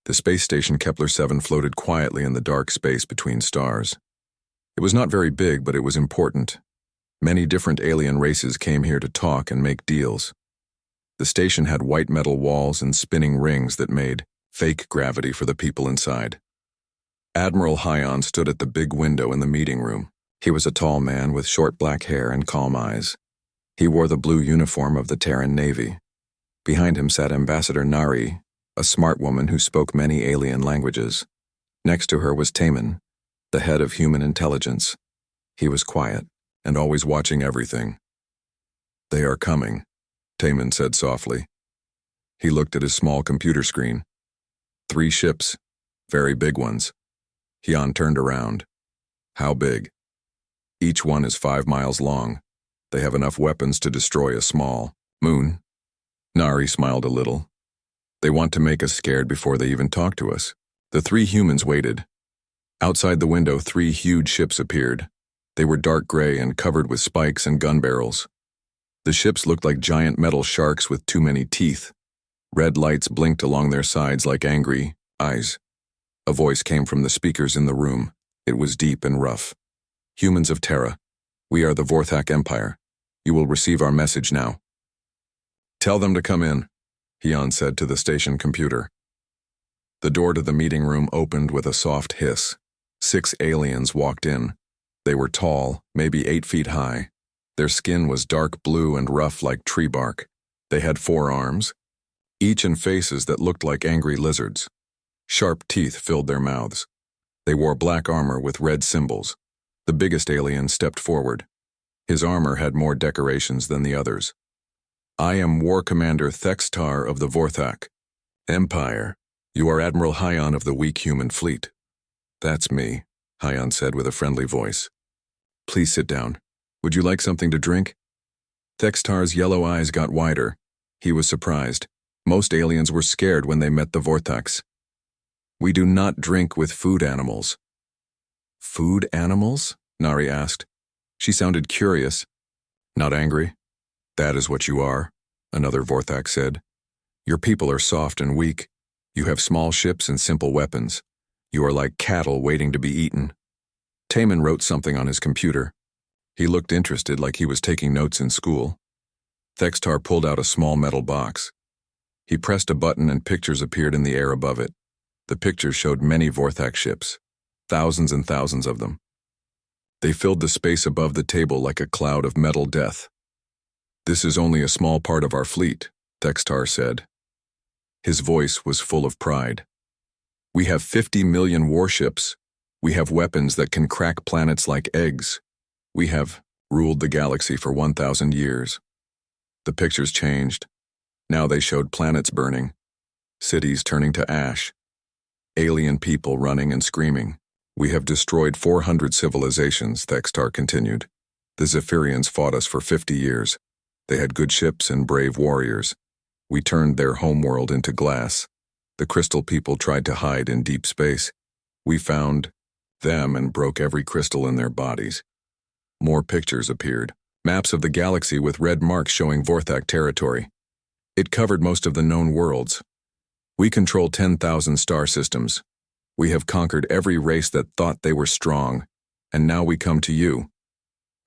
The space station Kepler-7 floated quietly in the dark space between stars. It was not very big, but it was important. Many different alien races came here to talk and make deals. The station had white metal walls and spinning rings that made fake gravity for the people inside. Admiral Hyon stood at the big window in the meeting room. He was a tall man with short black hair and calm eyes. He wore the blue uniform of the Terran Navy. Behind him sat Ambassador Nari, a smart woman who spoke many alien languages. Next to her was Taman, the head of human intelligence. He was quiet and always watching everything. "They are coming," Taman said softly. He looked at his small computer screen. 3 ships, very big ones. Hyon turned around. "How big?" "Each one is 5 miles long. They have enough weapons to destroy a small moon." Nari smiled a little. "They want to make us scared before they even talk to us." The 3 humans waited. Outside the window, 3 huge ships appeared. They were dark gray and covered with spikes and gun barrels. The ships looked like giant metal sharks with too many teeth. Red lights blinked along their sides like angry eyes. A voice came from the speakers in the room. It was deep and rough. "Humans of Terra, we are the Vorthak Empire. You will receive our message now." "Tell them to come in," Hyon said to the station computer. The door to the meeting room opened with a soft hiss. 6 aliens walked in. They were tall, maybe 8 feet high. Their skin was dark blue and rough like tree bark. They had 4 arms, each in faces that looked like angry lizards. Sharp teeth filled their mouths. They wore black armor with red symbols. The biggest alien stepped forward. His armor had more decorations than the others. "I am War Commander Thextar of the Vorthak Empire. You are Admiral Hyon of the weak human fleet." "That's me," Hyon said with a friendly voice. "Please sit down. Would you like something to drink?" Thextar's yellow eyes got wider. He was surprised. Most aliens were scared when they met the Vorthaks. "We do not drink with food animals." "Food animals?" Nari asked. She sounded curious. "Not angry?" "That is what you are," another Vorthak said. "Your people are soft and weak. You have small ships and simple weapons. You are like cattle waiting to be eaten." Taman wrote something on his computer. He looked interested, like he was taking notes in school. Thextar pulled out a small metal box. He pressed a button and pictures appeared in the air above it. The pictures showed many Vorthak ships, thousands and thousands of them. They filled the space above the table like a cloud of metal death. "This is only a small part of our fleet," Thextar said. His voice was full of pride. "We have 50 million warships. We have weapons that can crack planets like eggs. We have ruled the galaxy for 1,000 years. The pictures changed. Now they showed planets burning, cities turning to ash, alien people running and screaming. "We have destroyed 400 civilizations," Thextar continued. "The Zephyrians fought us for 50 years. They had good ships and brave warriors. We turned their homeworld into glass. The crystal people tried to hide in deep space. We found them and broke every crystal in their bodies." More pictures appeared. Maps of the galaxy with red marks showing Vorthak territory. It covered most of the known worlds. "We control 10,000 star systems. We have conquered every race that thought they were strong, and now we come to you."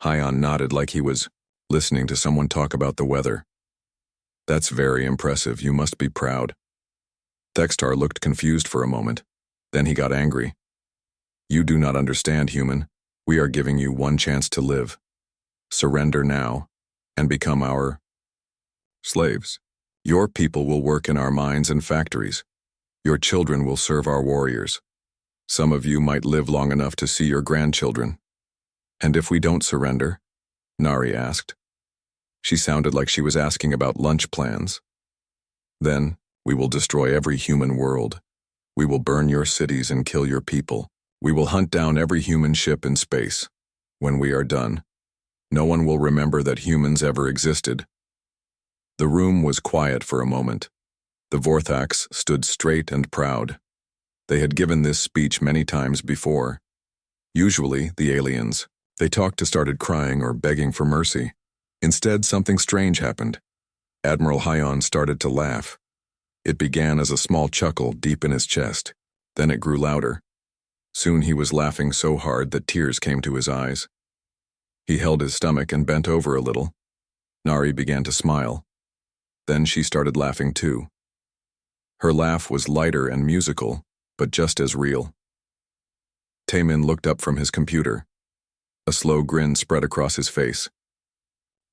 Hyon nodded like he was listening to someone talk about the weather. "That's very impressive. You must be proud." Thextar looked confused for a moment. Then he got angry. "You do not understand, human. We are giving you one chance to live. Surrender now, and become our slaves. Your people will work in our mines and factories. Your children will serve our warriors. Some of you might live long enough to see your grandchildren." "And if we don't surrender?" Nari asked. She sounded like she was asking about lunch plans. "Then we will destroy every human world. We will burn your cities and kill your people. We will hunt down every human ship in space. When we are done, no one will remember that humans ever existed." The room was quiet for a moment. The Vorthaks stood straight and proud. They had given this speech many times before. Usually, the aliens, they talked to started crying or begging for mercy. Instead, something strange happened. Admiral Hyon started to laugh. It began as a small chuckle deep in his chest. Then it grew louder. Soon he was laughing so hard that tears came to his eyes. He held his stomach and bent over a little. Nari began to smile. Then she started laughing too. Her laugh was lighter and musical, but just as real. Taemin looked up from his computer. A slow grin spread across his face.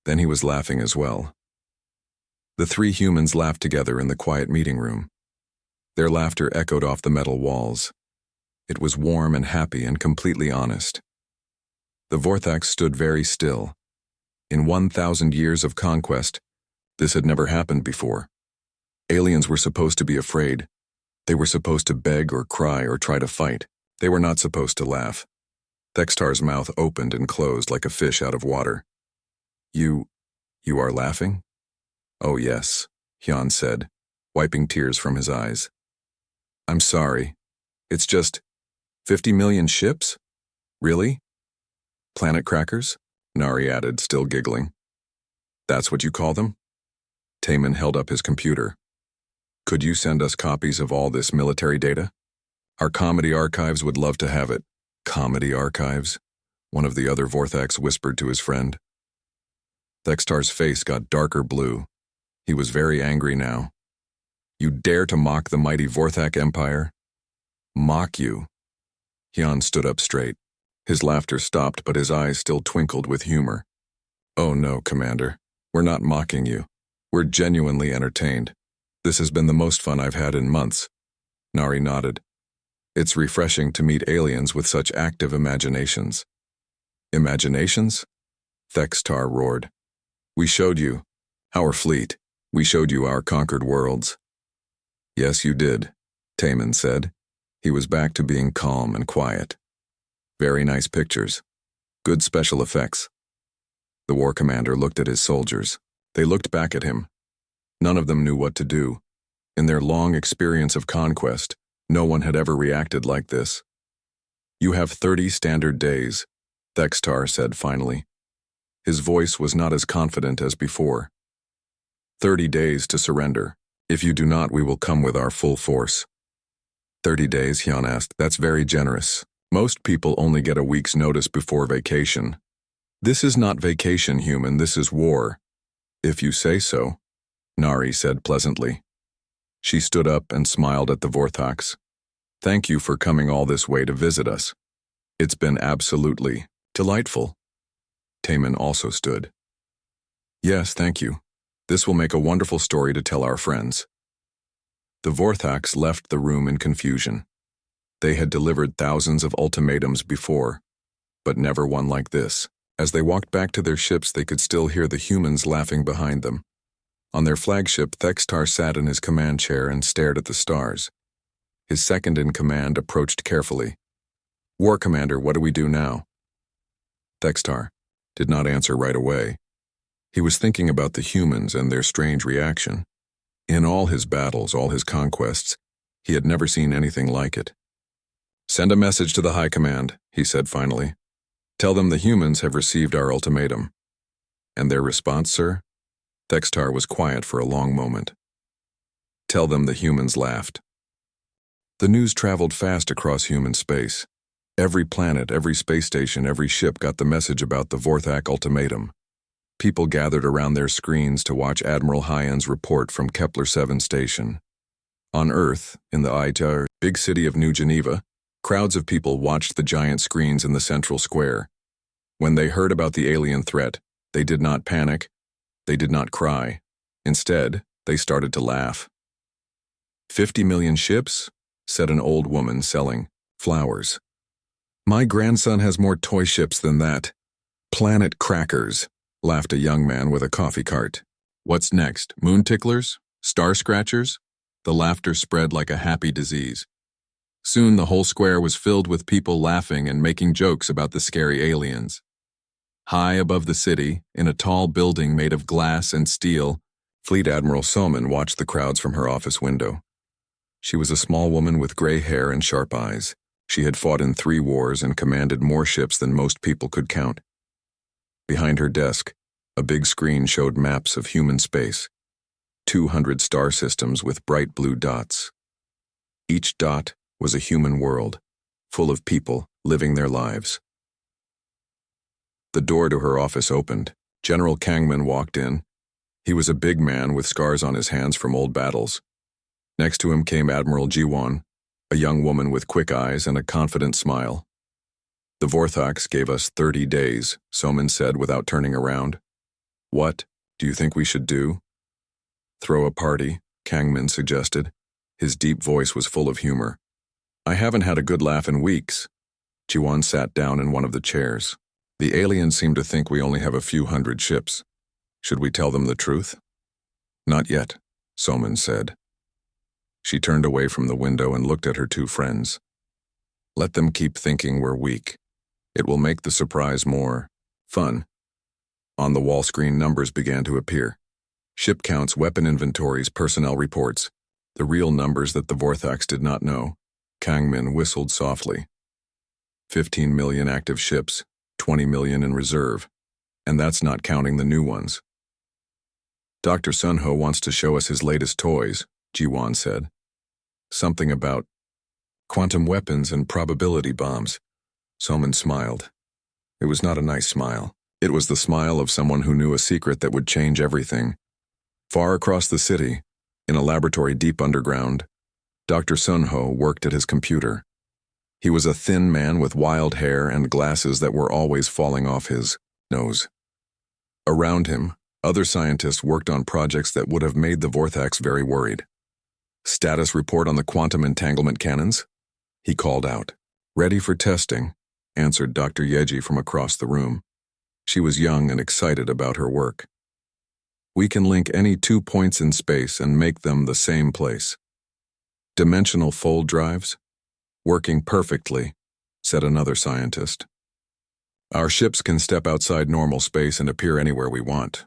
Then he was laughing as well. The three humans laughed together in the quiet meeting room. Their laughter echoed off the metal walls. It was warm and happy and completely honest. The Vorthax stood very still. In 1,000 years of conquest, this had never happened before. Aliens were supposed to be afraid. They were supposed to beg or cry or try to fight. They were not supposed to laugh. Thextar's mouth opened and closed like a fish out of water. You are laughing? Oh yes, Hyun said, wiping tears from his eyes. I'm sorry. It's just 50 million ships? Really? Planet crackers? Nari added, still giggling. That's what you call them? Taemin held up his computer. Could you send us copies of all this military data? Our comedy archives would love to have it. Comedy archives? One of the other Vorthax whispered to his friend. Thextar's face got darker blue. He was very angry now. You dare to mock the mighty Vorthac Empire? Mock you? Hyun stood up straight. His laughter stopped, but his eyes still twinkled with humor. Oh no, Commander. We're not mocking you. We're genuinely entertained. This has been the most fun I've had in months. Nari nodded. It's refreshing to meet aliens with such active imaginations. Imaginations? Thextar roared. We showed you our fleet. We showed you our conquered worlds. Yes, you did, Taemin said. He was back to being calm and quiet. Very nice pictures. Good special effects. The war commander looked at his soldiers. They looked back at him. None of them knew what to do. In their long experience of conquest, no one had ever reacted like this. You have 30 standard days, Thextar said finally. His voice was not as confident as before. 30 days to surrender. If you do not, we will come with our full force. 30 days, Hyun asked. That's very generous. Most people only get a week's notice before vacation. This is not vacation, human. This is war. If you say so, Nari said pleasantly. She stood up and smiled at the Vorthax. Thank you for coming all this way to visit us. It's been absolutely delightful. Taemin also stood. Yes, thank you. This will make a wonderful story to tell our friends. The Vorthax left the room in confusion. They had delivered thousands of ultimatums before, but never one like this. As they walked back to their ships, they could still hear the humans laughing behind them. On their flagship, Thextar sat in his command chair and stared at the stars. His second-in-command approached carefully. War Commander, what do we do now? Thextar did not answer right away. He was thinking about the humans and their strange reaction. In all his battles, all his conquests, he had never seen anything like it. Send a message to the High Command, he said finally. Tell them the humans have received our ultimatum. And their response, sir? Thextar was quiet for a long moment. Tell them the humans laughed. The news traveled fast across human space. Every planet, every space station, every ship got the message about the Vorthac ultimatum. People gathered around their screens to watch Admiral Hyan's report from Kepler-7 station. On Earth, in the ITAR, big city of New Geneva, crowds of people watched the giant screens in the central square. When they heard about the alien threat, they did not panic, they did not cry. Instead, they started to laugh. 50 million ships? Said an old woman selling flowers. My grandson has more toy ships than that. Planet crackers, laughed a young man with a coffee cart. What's next? Moon ticklers? Star scratchers? The laughter spread like a happy disease. Soon the whole square was filled with people laughing and making jokes about the scary aliens. High above the city, in a tall building made of glass and steel, Fleet Admiral Soman watched the crowds from her office window. She was a small woman with gray hair and sharp eyes. She had fought in 3 wars and commanded more ships than most people could count. Behind her desk, a big screen showed maps of human space. 200 star systems with bright blue dots. Each dot was a human world, full of people living their lives. The door to her office opened. General Kangman walked in. He was a big man with scars on his hands from old battles. Next to him came Admiral Jiwon, a young woman with quick eyes and a confident smile. "The Vorthax gave us 30 days, Soman said without turning around. "What do you think we should do?" "Throw a party," Kangman suggested. His deep voice was full of humor. "I haven't had a good laugh in weeks." Jiwon sat down in one of the chairs. "The aliens seem to think we only have a few hundred ships. Should we tell them the truth?" "Not yet," Soman said. She turned away from the window and looked at her two friends. "Let them keep thinking we're weak. It will make the surprise more fun." On the wall screen, numbers began to appear. Ship counts, weapon inventories, personnel reports. The real numbers that the Vorthax did not know. Kangman whistled softly. 15 million active ships, 20 million in reserve. And that's not counting the new ones. "Dr. Sunho wants to show us his latest toys," Jiwon said. "Something about quantum weapons and probability bombs." Soman smiled. It was not a nice smile. It was the smile of someone who knew a secret that would change everything. Far across the city, in a laboratory deep underground, Dr. Sunho worked at his computer. He was a thin man with wild hair and glasses that were always falling off his nose. Around him, other scientists worked on projects that would have made the Vorthax very worried. "Status report on the quantum entanglement cannons?" he called out. "Ready for testing," answered Dr. Yeji from across the room. She was young and excited about her work. "We can link any 2 points in space and make them the same place." "Dimensional fold drives?" "Working perfectly," said another scientist. "Our ships can step outside normal space and appear anywhere we want."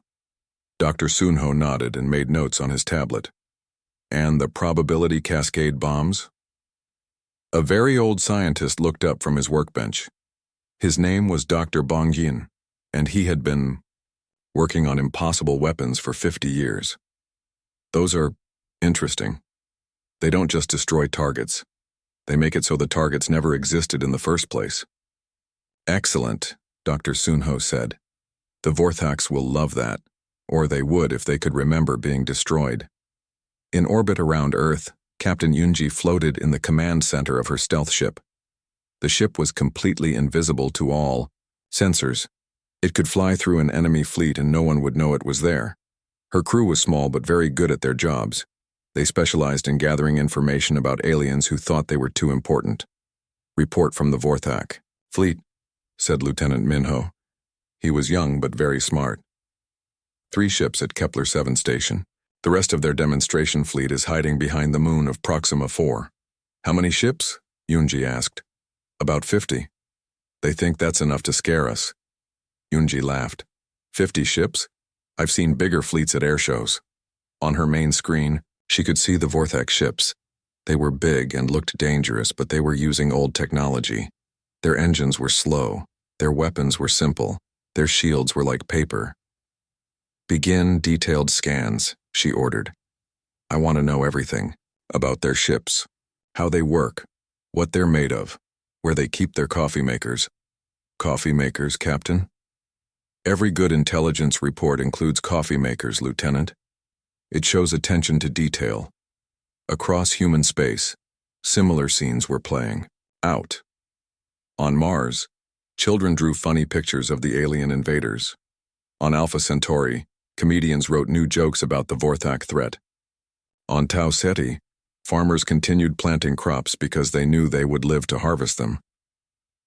Dr. Sunho nodded and made notes on his tablet. "And the probability cascade bombs?" A very old scientist looked up from his workbench. His name was Dr. Bongjin, and he had been working on impossible weapons for 50 years. "Those are interesting. They don't just destroy targets. They make it so the targets never existed in the first place." "Excellent," Dr. Sunho said. "The Vorthax will love that, or they would if they could remember being destroyed." In orbit around Earth, Captain Yunji floated in the command center of her stealth ship. The ship was completely invisible to all sensors. It could fly through an enemy fleet and no one would know it was there. Her crew was small but very good at their jobs. They specialized in gathering information about aliens who thought they were too important. "Report from the Vorthax fleet," said Lieutenant Minho. He was young but very smart. 3 ships at Kepler 7 station. The rest of their demonstration fleet is hiding behind the moon of Proxima 4. "How many ships?" Yunji asked. "About 50. They think that's enough to scare us." Yunji laughed. 50 ships? I've seen bigger fleets at airshows." On her main screen, she could see the Vorthax ships. They were big and looked dangerous, but they were using old technology. Their engines were slow. Their weapons were simple. Their shields were like paper. "Begin detailed scans," she ordered. "I want to know everything about their ships, how they work, what they're made of, where they keep their coffee makers." "Coffee makers, Captain?" "Every good intelligence report includes coffee makers, Lieutenant. It shows attention to detail. Across human space, similar scenes were playing out. On Mars, children drew funny pictures of the alien invaders. On Alpha Centauri, comedians wrote new jokes about the Vorthax threat. On Tau Ceti, farmers continued planting crops because they knew they would live to harvest them.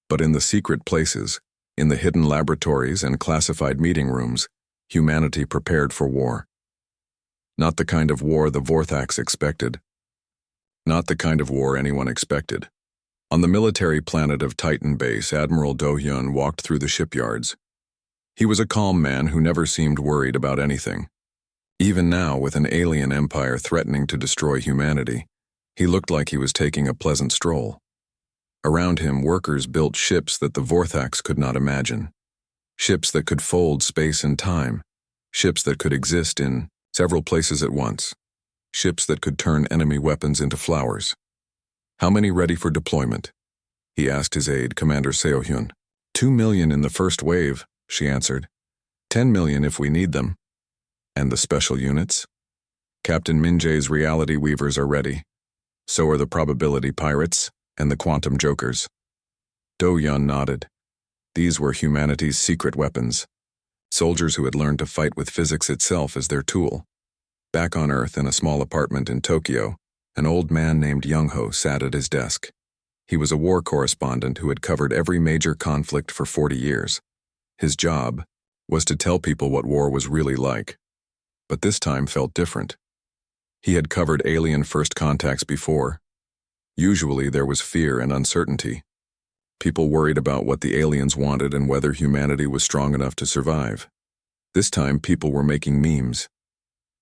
But in the secret places, in the hidden laboratories and classified meeting rooms, humanity prepared for war. Not the kind of war the Vorthax expected. Not the kind of war anyone expected. On the military planet of Titan Base, Admiral Do-hyun walked through the shipyards. He was a calm man who never seemed worried about anything. Even now, with an alien empire threatening to destroy humanity, he looked like he was taking a pleasant stroll. Around him, workers built ships that the Vorthax could not imagine. Ships that could fold space and time. Ships that could exist in Several places at once. Ships that could turn enemy weapons into flowers. How many ready for deployment? He asked his aide, Commander Seohyun. 2 million in the first wave, she answered. 10 million if we need them. And the special units? Captain Min-jae's reality weavers are ready. So are the probability pirates and the quantum jokers. Do-hyun nodded. These were humanity's secret weapons. Soldiers who had learned to fight with physics itself as their tool. Back on Earth in a small apartment in Tokyo, an old man named Young-ho sat at his desk. He was a war correspondent who had covered every major conflict for 40 years. His job was to tell people what war was really like. But this time felt different. He had covered alien first contacts before. Usually there was fear and uncertainty. People worried about what the aliens wanted and whether humanity was strong enough to survive. This time people were making memes.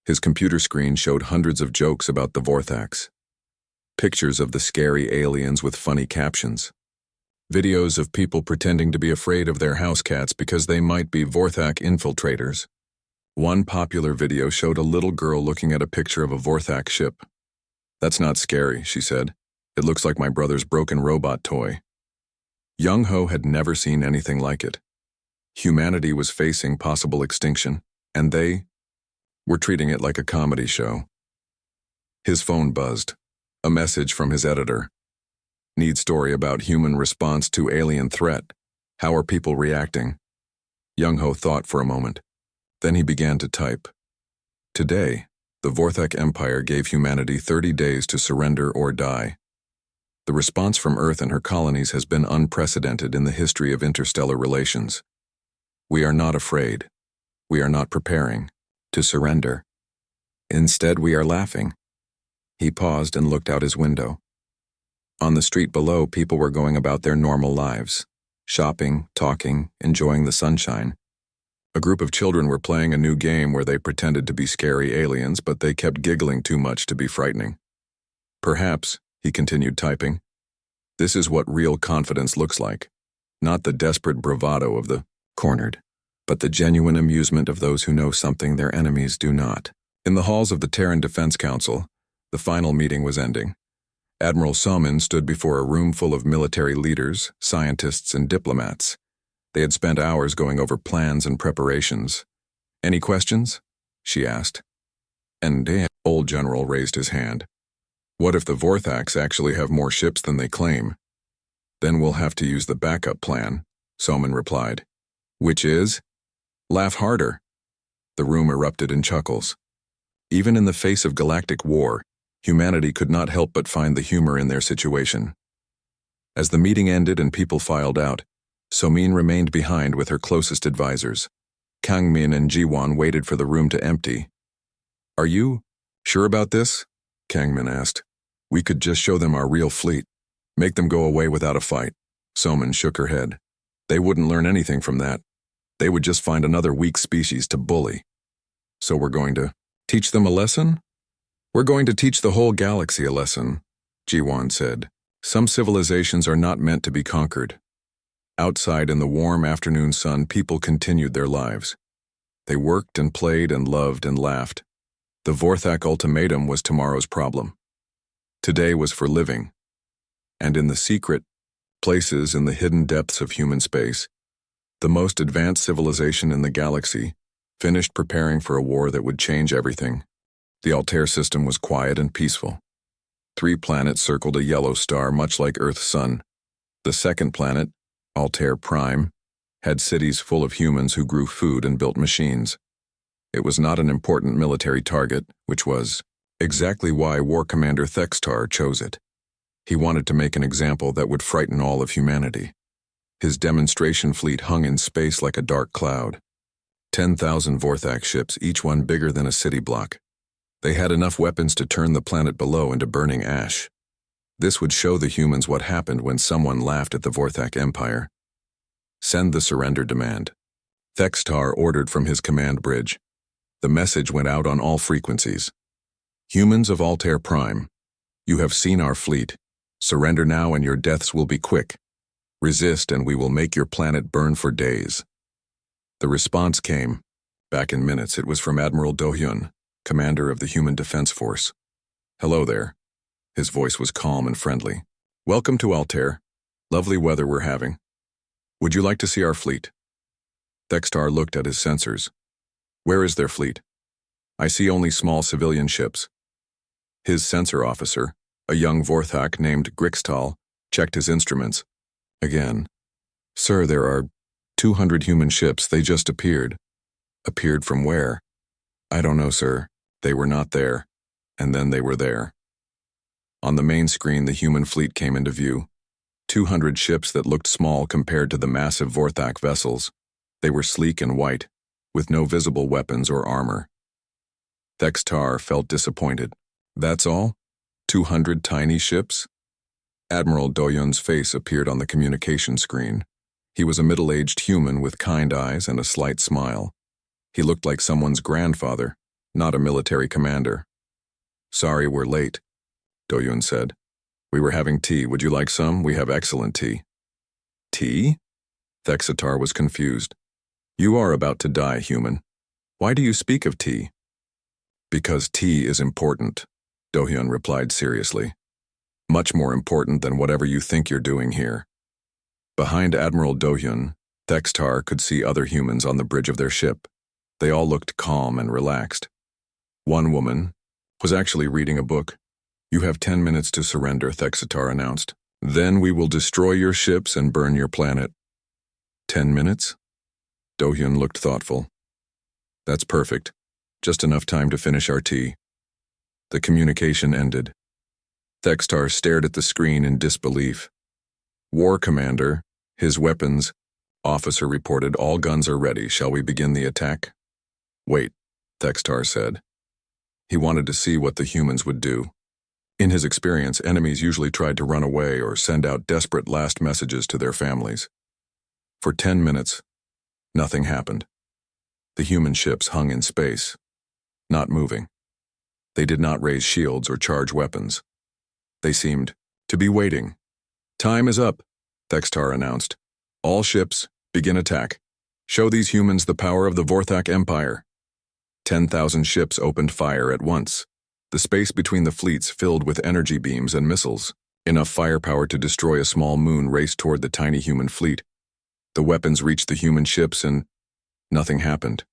His computer screen showed hundreds of jokes about the Vorthax. Pictures of the scary aliens with funny captions. Videos of people pretending to be afraid of their house cats because they might be Vorthak infiltrators. One popular video showed a little girl looking at a picture of a Vorthak ship. That's not scary, she said. It looks like my brother's broken robot toy. Young-ho had never seen anything like it. Humanity was facing possible extinction, and they were treating it like a comedy show. His phone buzzed. A message from his editor. Need story about human response to alien threat. How are people reacting? Young-ho thought for a moment. Then he began to type. Today, the Galactic Empire gave humanity 30 days to surrender or die. The response from Earth and her colonies has been unprecedented in the history of interstellar relations. We are not afraid. We are not preparing to surrender. Instead, we are laughing. He paused and looked out his window. On the street below, people were going about their normal lives, shopping, talking, enjoying the sunshine. A group of children were playing a new game where they pretended to be scary aliens, but they kept giggling too much to be frightening. Perhaps, he continued typing, this is what real confidence looks like. Not the desperate bravado of the cornered, but the genuine amusement of those who know something their enemies do not. In the halls of the Terran Defense Council, the final meeting was ending. Admiral Somin stood before a room full of military leaders, scientists, and diplomats. They had spent hours going over plans and preparations. Any questions? She asked. And the old general raised his hand. What if the Vorthax actually have more ships than they claim? Then we'll have to use the backup plan, Somin replied. Which is? Laugh harder. The room erupted in chuckles. Even in the face of galactic war, humanity could not help but find the humor in their situation. As the meeting ended and people filed out, Somin remained behind with her closest advisors. Kangmin and Jiwon waited for the room to empty. Are you sure about this? Kangmin asked. We could just show them our real fleet. Make them go away without a fight. Somin shook her head. They wouldn't learn anything from that. They would just find another weak species to bully. So we're going to teach them a lesson? We're going to teach the whole galaxy a lesson, Jiwon said. Some civilizations are not meant to be conquered. Outside in the warm afternoon sun, people continued their lives. They worked and played and loved and laughed. The Vorthak ultimatum was tomorrow's problem. Today was for living. And in the secret places in the hidden depths of human space, the most advanced civilization in the galaxy finished preparing for a war that would change everything. The Altair system was quiet and peaceful. 3 planets circled a yellow star much like Earth's sun. The second planet, Altair Prime, had cities full of humans who grew food and built machines. It was not an important military target, which was exactly why War Commander Thextar chose it. He wanted to make an example that would frighten all of humanity. His demonstration fleet hung in space like a dark cloud. 10,000 Vorthak ships, each one bigger than a city block. They had enough weapons to turn the planet below into burning ash. This would show the humans what happened when someone laughed at the Vorthak Empire. Send the surrender demand. Thextar ordered from his command bridge. The message went out on all frequencies. Humans of Altair Prime, you have seen our fleet. Surrender now and your deaths will be quick. Resist and we will make your planet burn for days. The response came. Back in minutes, it was from Admiral Do-hyun. commander of the Human Defense Force. Hello there. His voice was calm and friendly. Welcome to Altair. Lovely weather we're having. Would you like to see our fleet? Thextar looked at his sensors. Where is their fleet? I see only small civilian ships. His sensor officer, a young Vorthak named Grixtal, checked his instruments. Again. Sir, there are 200 human ships. They just appeared. Appeared from where? I don't know, sir. They were not there. And then they were there. On the main screen, the human fleet came into view. 200 ships that looked small compared to the massive Vorthak vessels. They were sleek and white, with no visible weapons or armor. Thextar felt disappointed. That's all? 200 tiny ships? Admiral Doyun's face appeared on the communication screen. He was a middle-aged human with kind eyes and a slight smile. He looked like someone's grandfather, not a military commander. Sorry we're late, Doyun said. We were having tea. Would you like some? We have excellent tea. Tea? Thexatar was confused. You are about to die, human. Why do you speak of tea? Because tea is important, Dohyun replied seriously. Much more important than whatever you think you're doing here. Behind Admiral Dohyun, Thextar could see other humans on the bridge of their ship. They all looked calm and relaxed. One woman was actually reading a book. You have 10 minutes to surrender, Thexatar announced. Then we will destroy your ships and burn your planet. 10 minutes? Dohyun looked thoughtful. That's perfect. Just enough time to finish our tea. The communication ended. Thextar stared at the screen in disbelief. War Commander, his weapons. Officer reported all guns are ready. Shall we begin the attack? Wait, Thextar said. He wanted to see what the humans would do. In his experience, enemies usually tried to run away or send out desperate last messages to their families. For 10 minutes, nothing happened. The human ships hung in space, not moving. They did not raise shields or charge weapons. They seemed to be waiting. Time is up, Thextar announced. All ships, begin attack. Show these humans the power of the Vorthak Empire. 10,000 ships opened fire at once. The space between the fleets filled with energy beams and missiles. Enough firepower to destroy a small moon raced toward the tiny human fleet. The weapons reached the human ships and nothing happened.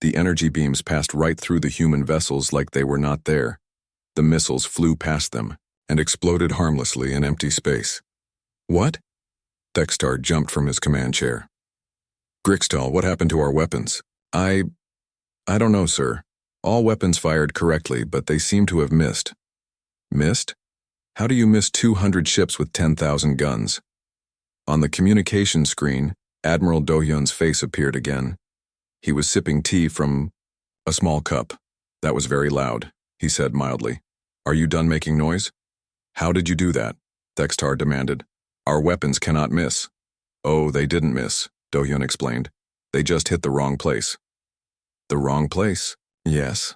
The energy beams passed right through the human vessels like they were not there. The missiles flew past them and exploded harmlessly in empty space. What? Thextar jumped from his command chair. Grixtal, what happened to our weapons? I don't know, sir. All weapons fired correctly, but they seem to have missed. Missed? How do you miss 200 ships with 10,000 guns? On the communication screen, Admiral Dohyun's face appeared again. He was sipping tea from a small cup. That was very loud, he said mildly. Are you done making noise? How did you do that? Thextar demanded. Our weapons cannot miss. Oh, they didn't miss, Dohyun explained. They just hit the wrong place. The wrong place? Yes.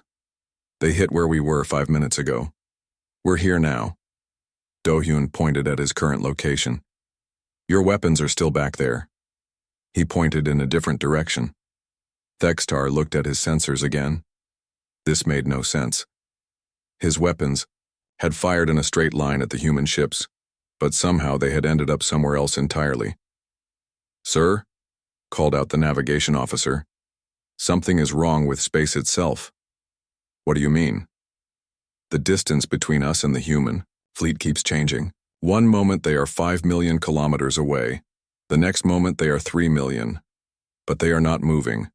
They hit where we were 5 minutes ago. We're here now. Dohyun pointed at his current location. Your weapons are still back there. He pointed in a different direction. Thextar looked at his sensors again. This made no sense. His weapons had fired in a straight line at the human ships, but somehow they had ended up somewhere else entirely. Sir, called out the navigation officer, something is wrong with space itself. What do you mean? The distance between us and the human fleet keeps changing. One moment they are 5 million kilometers away. The next moment they are 3 million. But they are not moving.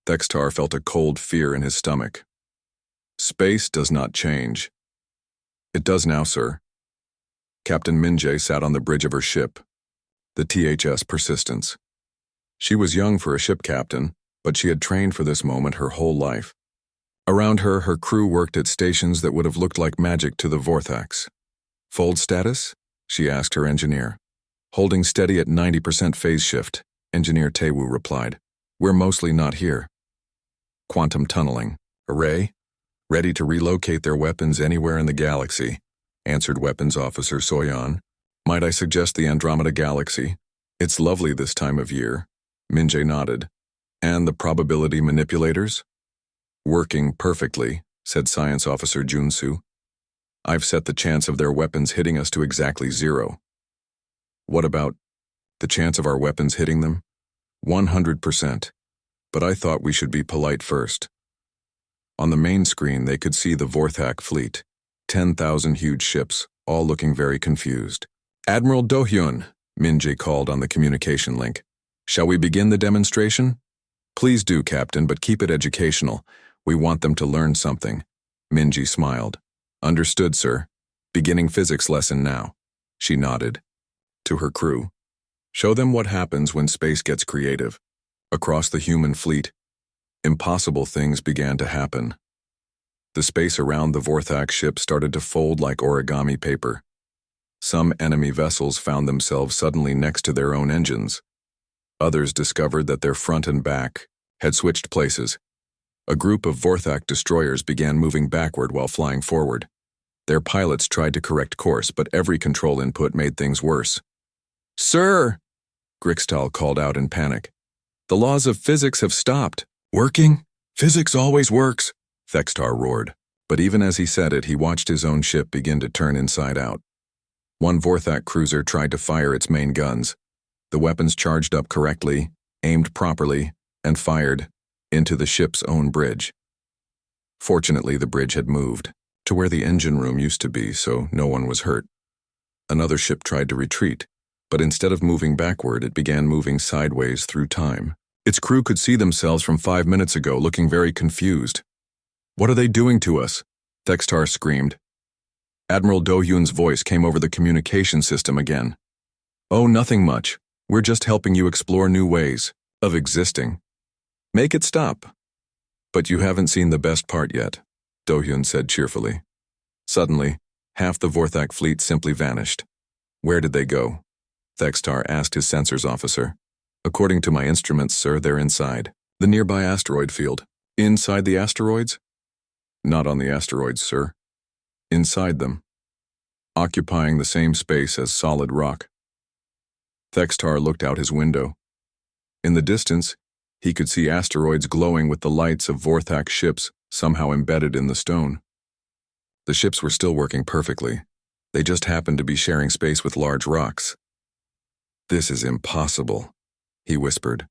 Thextar felt a cold fear in his stomach. Space does not change. It does now, sir. Captain Minjae sat on the bridge of her ship, the THS Persistence. She was young for a ship captain, but she had trained for this moment her whole life. Around her, her crew worked at stations that would have looked like magic to the Vorthaks. Fold status? She asked her engineer. Holding steady at 90% phase shift, Engineer Taewoo replied. We're mostly not here. Quantum tunneling. Array? Ready to relocate their weapons anywhere in the galaxy, answered Weapons Officer Soyan. Might I suggest the Andromeda Galaxy? It's lovely this time of year. Minjae nodded. And the probability manipulators? Working perfectly, said Science Officer Junsu. I've set the chance of their weapons hitting us to exactly 0. What about the chance of our weapons hitting them? 100%. But I thought we should be polite first. On the main screen, they could see the Vorthak fleet, 10,000 huge ships, all looking very confused. Admiral Do-hyun, Min-jae called on the communication link. Shall we begin the demonstration? Please do, Captain, but keep it educational. We want them to learn something. Min-jae smiled. Understood, sir. Beginning physics lesson now. She nodded. To her crew. Show them what happens when space gets creative. Across the human fleet, impossible things began to happen. The space around the Vorthak ship started to fold like origami paper. Some enemy vessels found themselves suddenly next to their own engines. Others discovered that their front and back had switched places. A group of Vorthak destroyers began moving backward while flying forward. Their pilots tried to correct course, but every control input made things worse. Sir! Grixtal called out in panic. The laws of physics have stopped. Working? Physics always works, Thextar roared. But even as he said it, he watched his own ship begin to turn inside out. One Vorthak cruiser tried to fire its main guns. The weapons charged up correctly, aimed properly, and fired into the ship's own bridge. Fortunately, the bridge had moved to where the engine room used to be, so no one was hurt. Another ship tried to retreat, but instead of moving backward, it began moving sideways through time. Its crew could see themselves from 5 minutes ago, looking very confused. What are they doing to us? Thextar screamed. Admiral Do-hyun's voice came over the communication system again. Oh, nothing much. We're just helping you explore new ways of existing. Make it stop. But you haven't seen the best part yet, Do-hyun said cheerfully. Suddenly, half the Vorthak fleet simply vanished. Where did they go? Thextar asked his sensors officer. According to my instruments, sir, they're inside the nearby asteroid field. Inside the asteroids? Not on the asteroids, sir. Inside them. Occupying the same space as solid rock. Thextar looked out his window. In the distance, he could see asteroids glowing with the lights of Vorthak ships somehow embedded in the stone. The ships were still working perfectly. They just happened to be sharing space with large rocks. This is impossible, he whispered.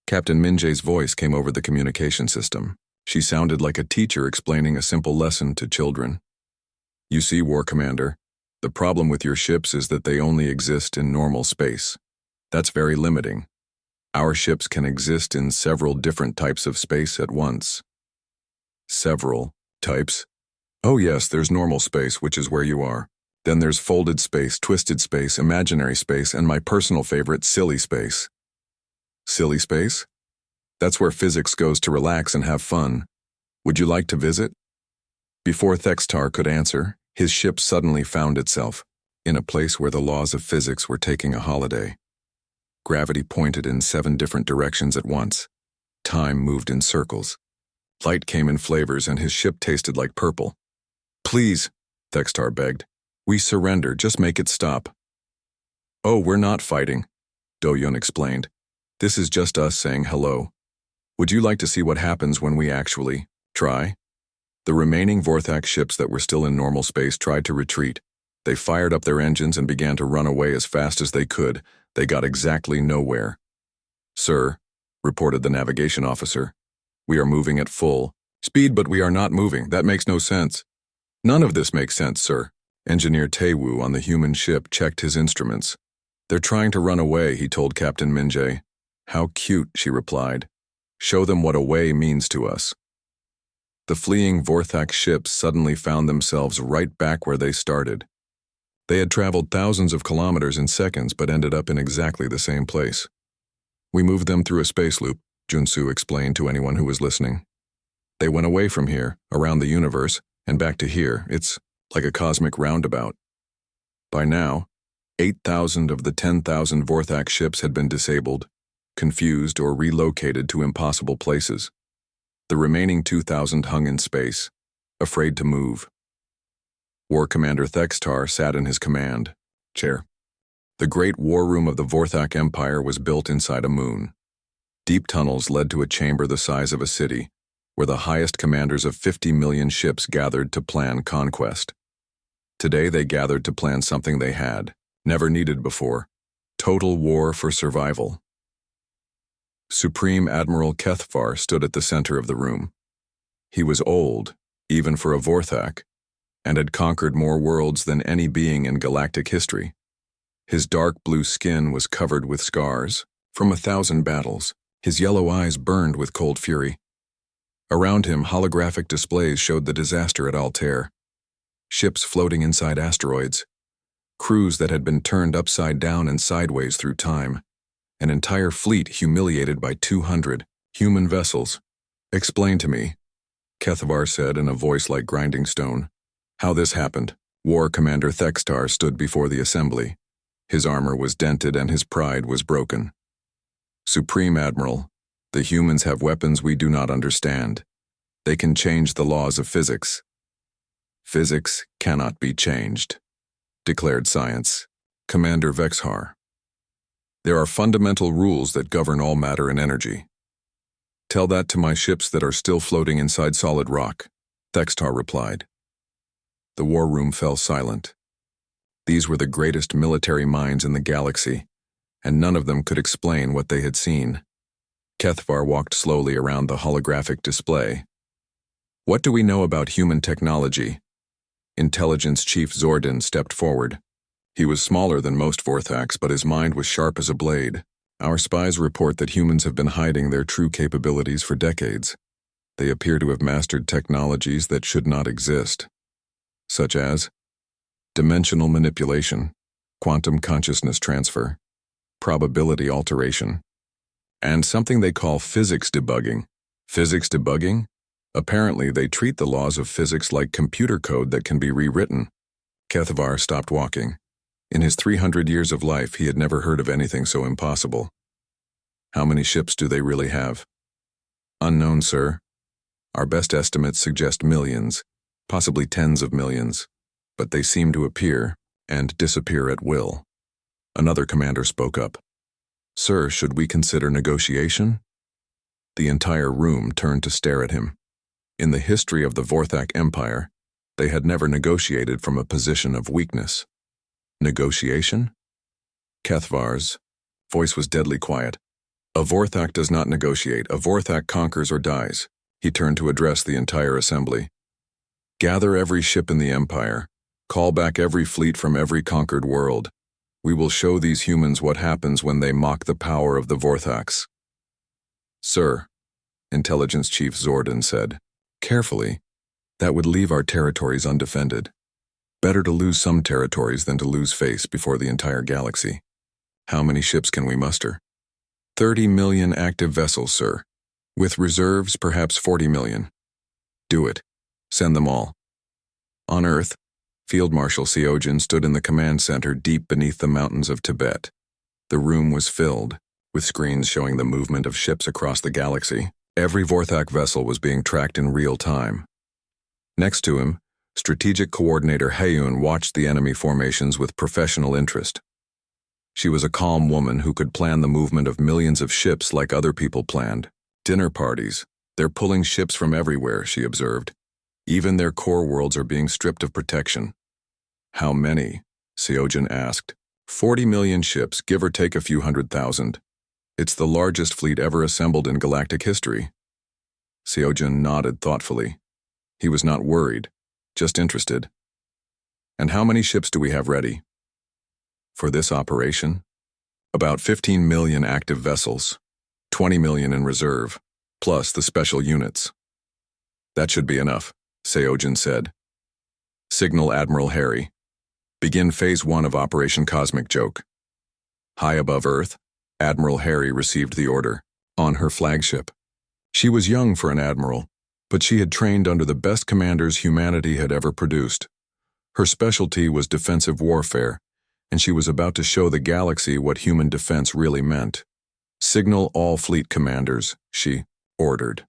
Captain Min-jae's voice came over the communication system. She sounded like a teacher explaining a simple lesson to children. You see, War Commander, the problem with your ships is that they only exist in normal space. That's very limiting. Our ships can exist in several different types of space at once. Several types? Oh yes, there's normal space, which is where you are. Then there's folded space, twisted space, imaginary space, and my personal favorite, silly space. Silly space? That's where physics goes to relax and have fun. Would you like to visit? Before Thextar could answer, his ship suddenly found itself in a place where the laws of physics were taking a holiday. Gravity pointed in 7 different directions at once. Time moved in circles. Light came in flavors and his ship tasted like purple. Please, Thextar begged. We surrender, just make it stop. Oh, we're not fighting, Do-hyun explained. This is just us saying hello. Would you like to see what happens when we actually try? The remaining Vorthak ships that were still in normal space tried to retreat. They fired up their engines and began to run away as fast as they could. They got exactly nowhere. Sir, reported the navigation officer, we are moving at full speed, but we are not moving. That makes no sense. None of this makes sense, sir. Engineer Taewoo on the human ship checked his instruments. They're trying to run away, he told Captain Min-jae. How cute, she replied. Show them what away means to us. The fleeing Vorthak ships suddenly found themselves right back where they started. They had traveled thousands of kilometers in seconds but ended up in exactly the same place. We moved them through a space loop, Junsu explained to anyone who was listening. They went away from here, around the universe, and back to here. It's like a cosmic roundabout. By now, 8,000 of the 10,000 Vorthak ships had been disabled, confused, or relocated to impossible places. The remaining 2,000 hung in space, afraid to move. War Commander Thextar sat in his command chair. The great war room of the Vorthak Empire was built inside a moon. Deep tunnels led to a chamber the size of a city, where the highest commanders of 50 million ships gathered to plan conquest. Today they gathered to plan something they had never needed before: total war for survival. Supreme Admiral Kethvar stood at the center of the room. He was old, even for a Vorthak, and had conquered more worlds than any being in galactic history. His dark blue skin was covered with scars from 1,000 battles. His yellow eyes burned with cold fury. Around him, holographic displays showed the disaster at Altair. Ships floating inside asteroids, crews that had been turned upside down and sideways through time, an entire fleet humiliated by 200 human vessels. "Explain to me," Kethvar said in a voice like grinding stone, "how this happened." War Commander Thextar stood before the assembly. His armor was dented and his pride was broken. "Supreme Admiral, the humans have weapons we do not understand. They can change the laws of physics." "Physics cannot be changed," declared science. Commander Vexhar, "there are fundamental rules that govern all matter and energy." "Tell that to my ships that are still floating inside solid rock," Thextar replied. The war room fell silent. These were the greatest military minds in the galaxy, and none of them could explain what they had seen. Kethvar walked slowly around the holographic display. "What do we know about human technology?" Intelligence Chief Zordon stepped forward. He was smaller than most Vorthaks, but his mind was sharp as a blade. "Our spies report that humans have been hiding their true capabilities for decades. They appear to have mastered technologies that should not exist, such as dimensional manipulation, quantum consciousness transfer, probability alteration, and something they call physics debugging." Physics debugging? Apparently, they treat the laws of physics like computer code that can be rewritten. Kethvar stopped walking. In his 300 years of life, he had never heard of anything so impossible. "How many ships do they really have?" "Unknown, sir. Our best estimates suggest millions, possibly tens of millions, but they seem to appear and disappear at will." Another commander spoke up. "Sir, should we consider negotiation?" The entire room turned to stare at him. In the history of the Vorthak Empire, they had never negotiated from a position of weakness. Negotiation? Kethvar's voice was deadly quiet. "A Vorthak does not negotiate. A Vorthak conquers or dies." He turned to address the entire assembly. "Gather every ship in the Empire. Call back every fleet from every conquered world. We will show these humans what happens when they mock the power of the Vorthaks." "Sir," Intelligence Chief Zordon said, "carefully. That would leave our territories undefended. Better to lose some territories than to lose face before the entire galaxy. How many ships can we muster?" 30 million active vessels, sir. With reserves, perhaps 40 million. "Do it. Send them all." On Earth, Field Marshal Seojin stood in the command center deep beneath the mountains of Tibet. The room was filled, with screens showing the movement of ships across the galaxy. Every Vorthak vessel was being tracked in real time. Next to him, Strategic Coordinator Hayun watched the enemy formations with professional interest. She was a calm woman who could plan the movement of millions of ships like other people planned. "Dinner parties. They're pulling ships from everywhere," she observed. "Even their core worlds are being stripped of protection." "How many?" Seojin asked. 40 million ships, give or take a few 100,000. It's the largest fleet ever assembled in galactic history." Seojin nodded thoughtfully. He was not worried, just interested. "And how many ships do we have ready?" "For this operation? About 15 million active vessels, 20 million in reserve, plus the special units." "That should be enough," Seojin said. "Signal Admiral Harry. Begin Phase 1 of Operation Cosmic Joke." High above Earth, Admiral Harry received the order, on her flagship. She was young for an admiral, but she had trained under the best commanders humanity had ever produced. Her specialty was defensive warfare, and she was about to show the galaxy what human defense really meant. "Signal all fleet commanders," she ordered.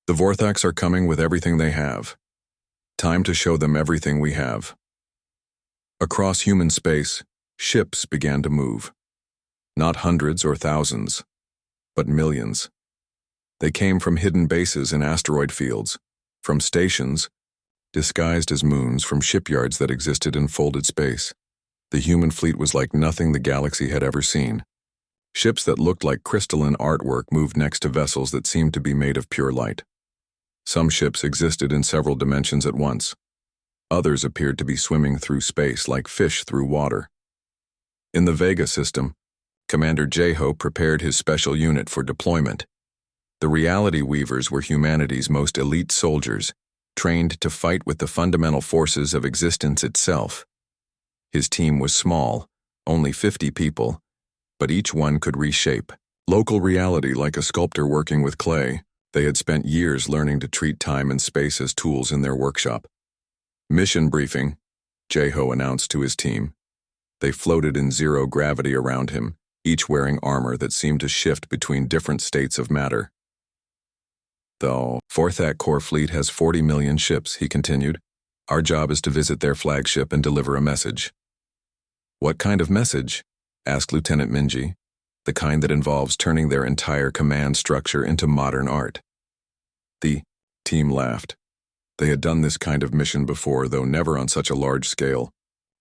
"The Vorthaks are coming with everything they have. Time to show them everything we have." Across human space, ships began to move. Not hundreds or thousands, but millions. They came from hidden bases in asteroid fields, from stations, disguised as moons, from shipyards that existed in folded space. The human fleet was like nothing the galaxy had ever seen. Ships that looked like crystalline artwork moved next to vessels that seemed to be made of pure light. Some ships existed in several dimensions at once. Others appeared to be swimming through space like fish through water. In the Vega system, Commander Jeho prepared his special unit for deployment. The Reality Weavers were humanity's most elite soldiers, trained to fight with the fundamental forces of existence itself. His team was small, only 50 people, but each one could reshape local reality like a sculptor working with clay. They had spent years learning to treat time and space as tools in their workshop. Mission briefing, Jeho announced to his team. They floated in zero gravity around him, each wearing armor that seemed to shift between different states of matter. The Vorthak core fleet has 40 million ships, he continued. Our job is to visit their flagship and deliver a message. What kind of message? Asked Lieutenant Minji. The kind that involves turning their entire command structure into modern art. The team laughed. They had done this kind of mission before, though never on such a large scale.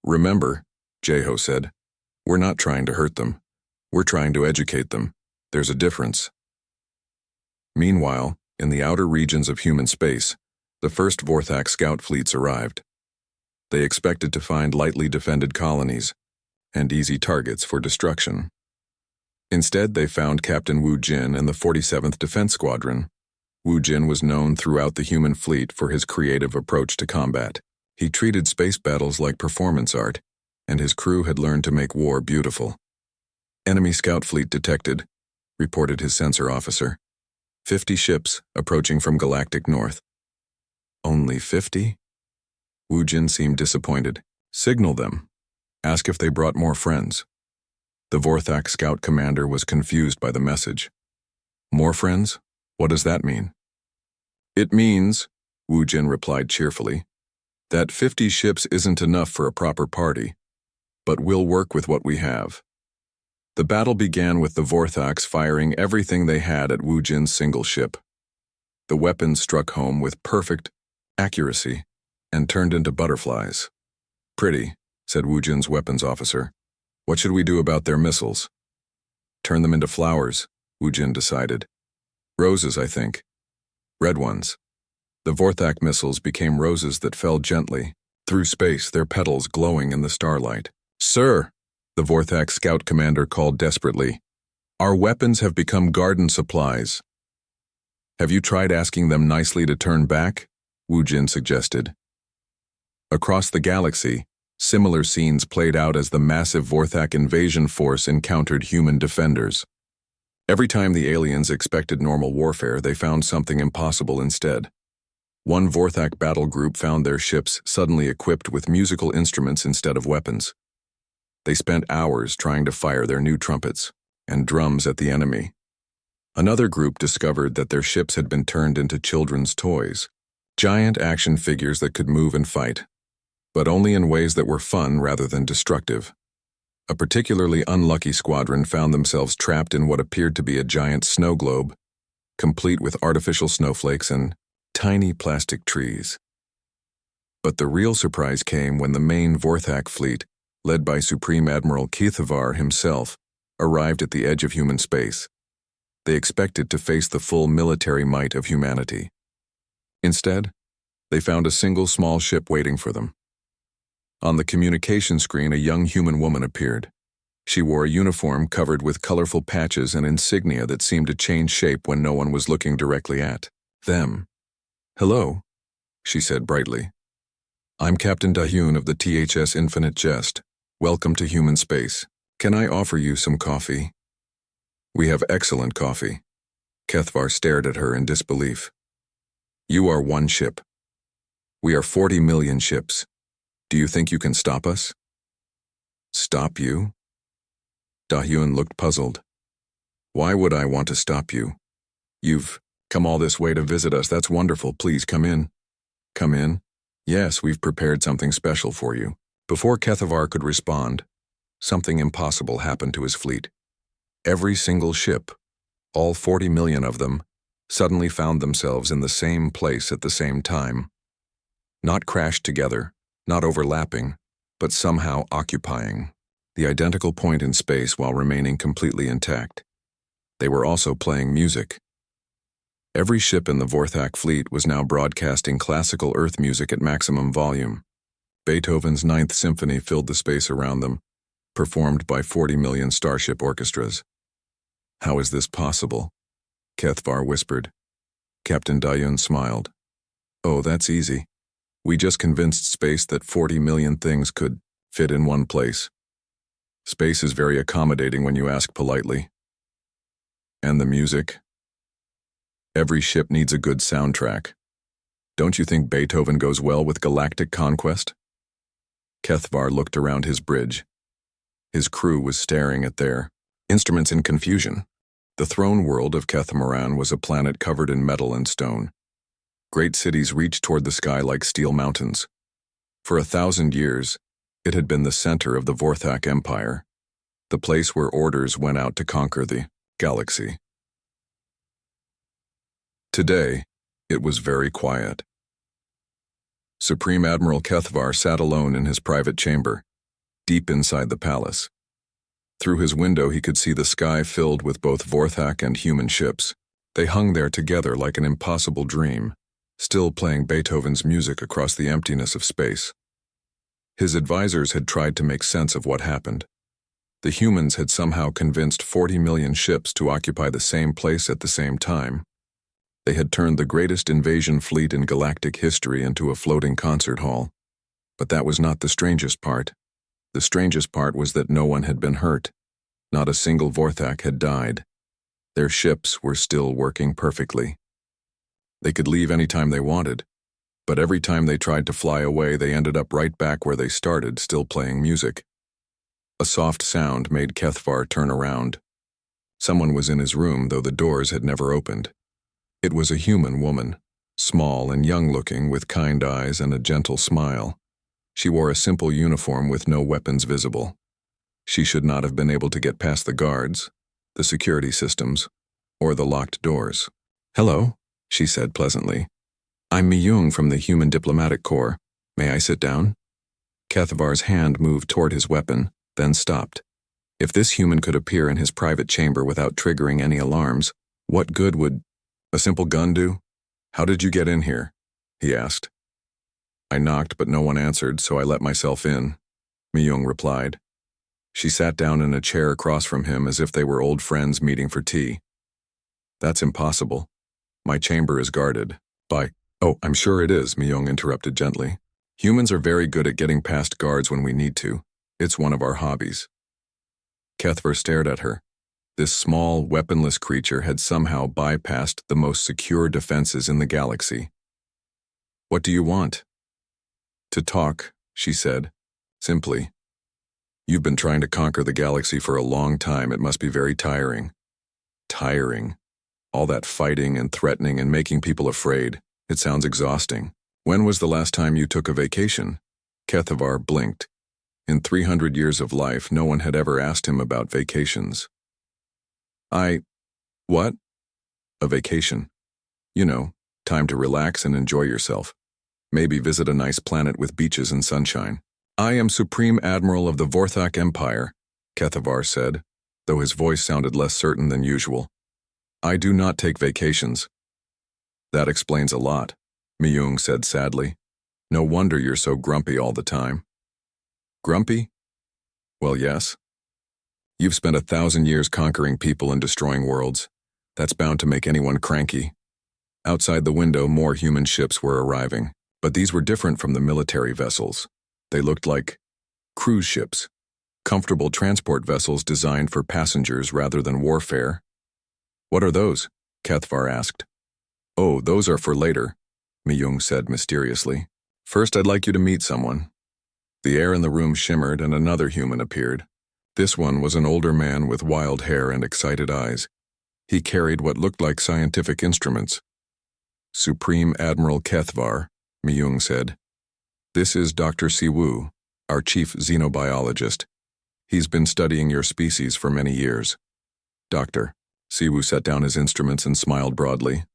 Remember, Jeho said, we're not trying to hurt them. We're trying to educate them. There's a difference. Meanwhile, in the outer regions of human space, the first Vorthak scout fleets arrived. They expected to find lightly defended colonies and easy targets for destruction. Instead, they found Captain Wu Jin and the 47th Defense Squadron. Wu Jin was known throughout the human fleet for his creative approach to combat. He treated space battles like performance art, and his crew had learned to make war beautiful. Enemy scout fleet detected, reported his sensor officer. 50 ships approaching from galactic north. Only 50? Wu Jin seemed disappointed. Signal them. Ask if they brought more friends. The Vorthak scout commander was confused by the message. More friends? What does that mean? It means, Wu Jin replied cheerfully, that 50 ships isn't enough for a proper party, but we'll work with what we have. The battle began with the Vorthaks firing everything they had at Wu Jin's single ship. The weapons struck home with perfect accuracy and turned into butterflies. Pretty, said Wu Jin's weapons officer. What should we do about their missiles? Turn them into flowers, Wu Jin decided. Roses, I think. Red ones. The Vorthak missiles became roses that fell gently through space, their petals glowing in the starlight. Sir, the Vorthak scout commander called desperately. Our weapons have become garden supplies. Have you tried asking them nicely to turn back? Wu Jin suggested. Across the galaxy, similar scenes played out as the massive Vorthak invasion force encountered human defenders. Every time the aliens expected normal warfare, they found something impossible instead. One Vorthak battle group found their ships suddenly equipped with musical instruments instead of weapons. They spent hours trying to fire their new trumpets and drums at the enemy. Another group discovered that their ships had been turned into children's toys, giant action figures that could move and fight, but only in ways that were fun rather than destructive. A particularly unlucky squadron found themselves trapped in what appeared to be a giant snow globe, complete with artificial snowflakes and tiny plastic trees. But the real surprise came when the main Vorthak fleet, led by Supreme Admiral Keithavar himself, arrived at the edge of human space. They expected to face the full military might of humanity. Instead, they found a single small ship waiting for them. On the communication screen, a young human woman appeared. She wore a uniform covered with colorful patches and insignia that seemed to change shape when no one was looking directly at them. Hello, she said brightly. I'm Captain Dahyun of the THS Infinite Jest. Welcome to human space. Can I offer you some coffee? We have excellent coffee. Keithvar stared at her in disbelief. You are one ship. We are 40 million ships. Do you think you can stop us? Stop you? Dahyun looked puzzled. Why would I want to stop you? You've come all this way to visit us. That's wonderful. Please come in. Come in? Yes, we've prepared something special for you. Before Keithavar could respond, something impossible happened to his fleet. Every single ship, all 40 million of them, suddenly found themselves in the same place at the same time. Not crashed together, not overlapping, but somehow occupying the identical point in space while remaining completely intact. They were also playing music. Every ship in the Vorthak fleet was now broadcasting classical Earth music at maximum volume. Beethoven's Ninth Symphony filled the space around them, performed by 40 million starship orchestras. "How is this possible?" Kethvar whispered. Captain Dayun smiled. "Oh, that's easy. We just convinced space that 40 million things could fit in one place. Space is very accommodating when you ask politely." "And the music?" "Every ship needs a good soundtrack. Don't you think Beethoven goes well with galactic conquest?" Kethvar looked around his bridge. His crew was staring at their instruments in confusion. The throne world of Kethmaran was a planet covered in metal and stone. Great cities reached toward the sky like steel mountains. For 1,000 years, it had been the center of the Vorthak Empire, the place where orders went out to conquer the galaxy. Today, it was very quiet. Supreme Admiral Kethvar sat alone in his private chamber, deep inside the palace. Through his window he could see the sky filled with both Vorthak and human ships. They hung there together like an impossible dream, still playing Beethoven's music across the emptiness of space. His advisors had tried to make sense of what happened. The humans had somehow convinced 40 million ships to occupy the same place at the same time. They had turned the greatest invasion fleet in galactic history into a floating concert hall. But that was not the strangest part. The strangest part was that no one had been hurt. Not a single Vorthak had died. Their ships were still working perfectly. They could leave any time they wanted, but every time they tried to fly away, they ended up right back where they started, still playing music. A soft sound made Kethvar turn around. Someone was in his room, though the doors had never opened. It was a human woman, small and young-looking, with kind eyes and a gentle smile. She wore a simple uniform with no weapons visible. She should not have been able to get past the guards, the security systems, or the locked doors. "Hello," she said pleasantly. "I'm Mi-Young from the Human Diplomatic Corps. May I sit down?" Kethvar's hand moved toward his weapon, then stopped. If this human could appear in his private chamber without triggering any alarms, what good would a simple gun do? "How did you get in here?" he asked. "I knocked, but no one answered, so I let myself in," Mi-Young replied. She sat down in a chair across from him as if they were old friends meeting for tea. "That's impossible. My chamber is guarded by—" "Oh, I'm sure it is," Mi-Young interrupted gently. "Humans are very good at getting past guards when we need to. It's one of our hobbies." Kethvar stared at her. This small, weaponless creature had somehow bypassed the most secure defenses in the galaxy. "What do you want?" "To talk," she said, simply. "You've been trying to conquer the galaxy for a long time. It must be very tiring." "Tiring? All that fighting and threatening and making people afraid. It sounds exhausting. When was the last time you took a vacation?" Kethvar blinked. In 300 years of life, no one had ever asked him about vacations. What? "A vacation. You know, time to relax and enjoy yourself. Maybe visit a nice planet with beaches and sunshine." "I am Supreme Admiral of the Vorthak Empire," Kethvar said, though his voice sounded less certain than usual. "I do not take vacations." "That explains a lot," Mi-Young said sadly. "No wonder you're so grumpy all the time." "Grumpy? Well, yes. You've spent 1,000 years conquering people and destroying worlds. That's bound to make anyone cranky." Outside the window, more human ships were arriving, but these were different from the military vessels. They looked like cruise ships, comfortable transport vessels designed for passengers rather than warfare. "What are those?" Kethvar asked. "Oh, those are for later," Mi-Young said mysteriously. "First, I'd like you to meet someone." The air in the room shimmered and another human appeared. This one was an older man with wild hair and excited eyes. He carried what looked like scientific instruments. "Supreme Admiral Kethvar," Mi-Young said. "This is Dr. Siwu, our chief xenobiologist. He's been studying your species for many years." "Doctor." Siwu set down his instruments and smiled broadly.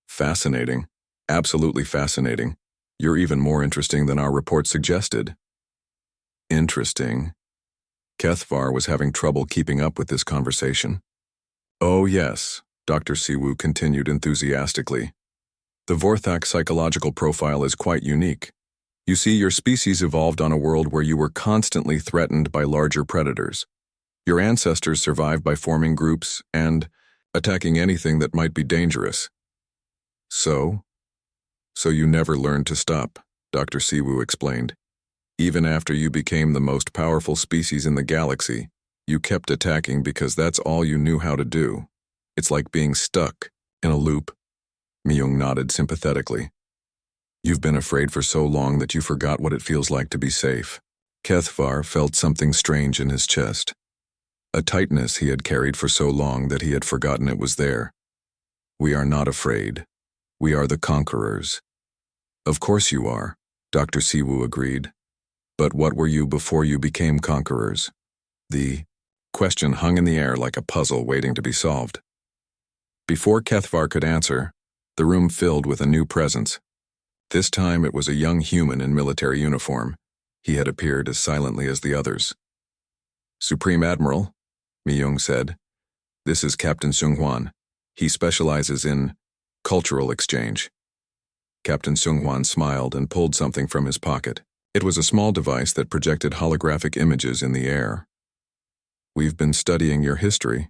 Fascinating. Absolutely fascinating. You're even more interesting than our report suggested. Interesting. Kethvar was having trouble keeping up with this conversation. Oh yes, Dr. Siwu continued enthusiastically. The Vorthak psychological profile is quite unique. You see, your species evolved on a world where you were constantly threatened by larger predators. Your ancestors survived by forming groups and attacking anything that might be dangerous. So you never learned to stop, Dr. Siwu explained. Even after you became the most powerful species in the galaxy, you kept attacking because that's all you knew how to do. It's like being stuck in a loop. Myung nodded sympathetically. You've been afraid for so long that you forgot what it feels like to be safe. Kethvar felt something strange in his chest. A tightness he had carried for so long that he had forgotten it was there. We are not afraid. We are the conquerors. Of course you are, Dr. Siwu agreed. But what were you before you became conquerors? The question hung in the air like a puzzle waiting to be solved. Before Kethvar could answer, the room filled with a new presence. This time it was a young human in military uniform. He had appeared as silently as the others. Supreme Admiral, Myung said, this is Captain Seung-hwan. He specializes in cultural exchange. Captain Seung-hwan smiled and pulled something from his pocket. It was a small device that projected holographic images in the air. We've been studying your history,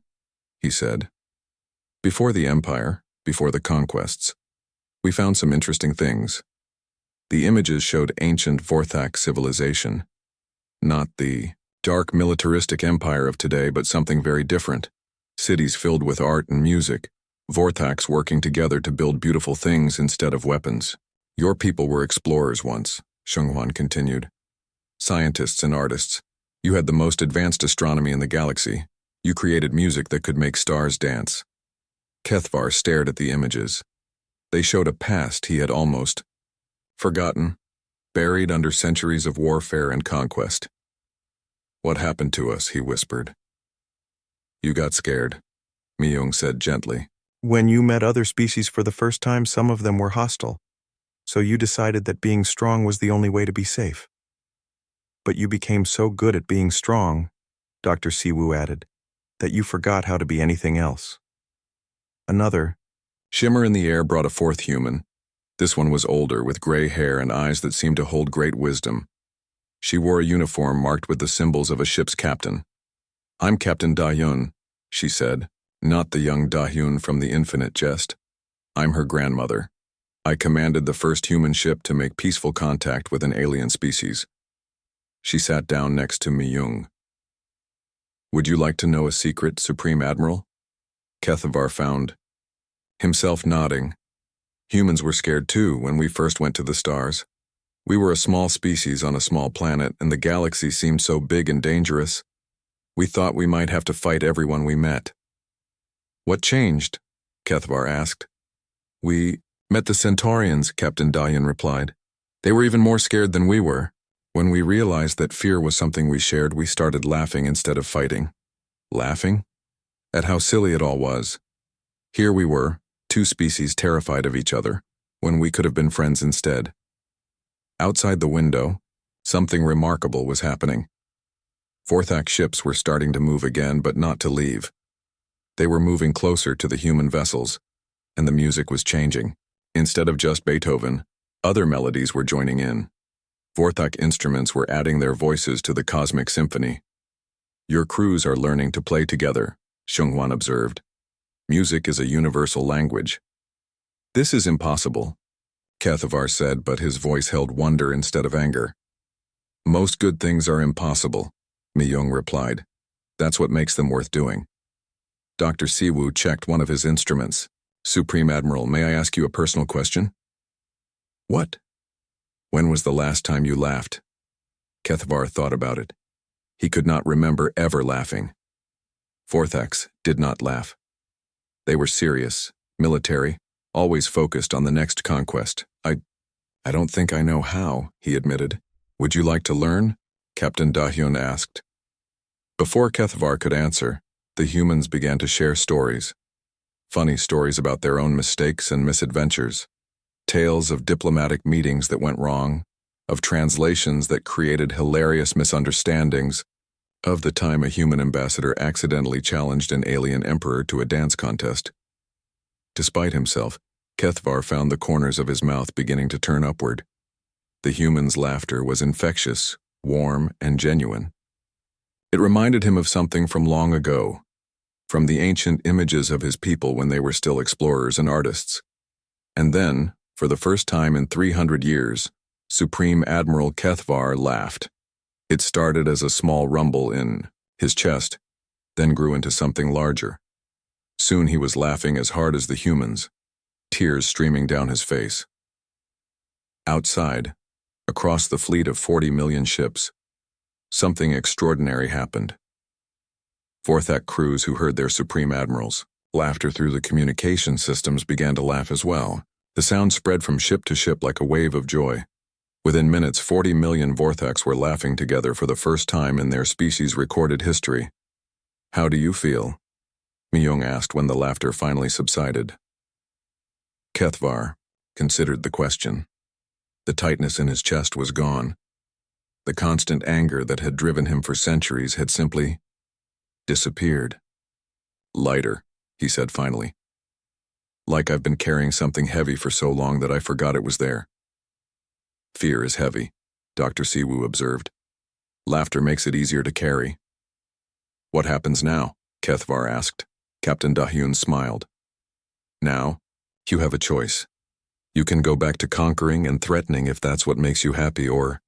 he said. Before the Empire, before the conquests, we found some interesting things. The images showed ancient Vorthak civilization. Not the dark militaristic empire of today, but something very different. Cities filled with art and music, Vorthaks working together to build beautiful things instead of weapons. Your people were explorers once, Seung-hwan continued. Scientists and artists. You had the most advanced astronomy in the galaxy. You created music that could make stars dance. Kethvar stared at the images. They showed a past he had almost forgotten, buried under centuries of warfare and conquest. What happened to us, he whispered. You got scared, Myung said gently. When you met other species for the first time, some of them were hostile. So you decided that being strong was the only way to be safe. But you became so good at being strong, Dr. Siwu added, that you forgot how to be anything else. Another shimmer in the air brought a fourth human. This one was older, with gray hair and eyes that seemed to hold great wisdom. She wore a uniform marked with the symbols of a ship's captain. I'm Captain Da-hyun, she said, not the young Da-hyun from the Infinite Jest. I'm her grandmother. I commanded the first human ship to make peaceful contact with an alien species. She sat down next to Myung. Would you like to know a secret, Supreme Admiral? Kethvar found himself nodding. Humans were scared too when we first went to the stars. We were a small species on a small planet, and the galaxy seemed so big and dangerous. We thought we might have to fight everyone we met. What changed? Kethvar asked. We met the Centaurians, Captain Da-hyun replied. They were even more scared than we were. When we realized that fear was something we shared, we started laughing instead of fighting. Laughing? At how silly it all was. Here we were, two species terrified of each other, when we could have been friends instead. Outside the window, something remarkable was happening. Vorthak ships were starting to move again, but not to leave. They were moving closer to the human vessels, and the music was changing. Instead of just Beethoven, other melodies were joining in. Vorthak instruments were adding their voices to the cosmic symphony. Your crews are learning to play together, Seung-hwan observed. Music is a universal language. This is impossible, Kethvar said, but his voice held wonder instead of anger. Most good things are impossible, Myung replied. That's what makes them worth doing. Dr. Siwu checked one of his instruments. Supreme Admiral, may I ask you a personal question? What? When was the last time you laughed? Kethvar thought about it. He could not remember ever laughing. Vorthaks did not laugh. They were serious, military, always focused on the next conquest. I don't think I know how, he admitted. Would you like to learn? Captain Da-hyun asked. Before Kethvar could answer, the humans began to share stories. Funny stories about their own mistakes and misadventures. Tales of diplomatic meetings that went wrong, of translations that created hilarious misunderstandings, of the time a human ambassador accidentally challenged an alien emperor to a dance contest. Despite himself, Kethvar found the corners of his mouth beginning to turn upward. The human's laughter was infectious, warm, and genuine. It reminded him of something from long ago, from the ancient images of his people when they were still explorers and artists. And then, for the first time in 300 years, Supreme Admiral Kethvar laughed. It started as a small rumble in his chest, then grew into something larger. Soon he was laughing as hard as the humans, tears streaming down his face. Outside, across the fleet of 40 million ships, something extraordinary happened. Vorthak crews who heard their Supreme Admirals' laughter through the communication systems began to laugh as well. The sound spread from ship to ship like a wave of joy. Within minutes, 40 million Vorthaks were laughing together for the first time in their species' recorded history. "How do you feel?" Myung asked when the laughter finally subsided. Kethvar considered the question. The tightness in his chest was gone. The constant anger that had driven him for centuries had simply disappeared. "Lighter," he said finally. "Like I've been carrying something heavy for so long that I forgot it was there." "Fear is heavy," Dr. Siwu observed. "Laughter makes it easier to carry." "What happens now?" Kethvar asked. Captain Dahyun smiled. "Now, you have a choice. You can go back to conquering and threatening if that's what makes you happy, or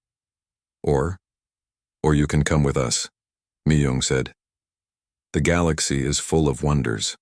you can come with us," Myung said. "The galaxy is full of wonders.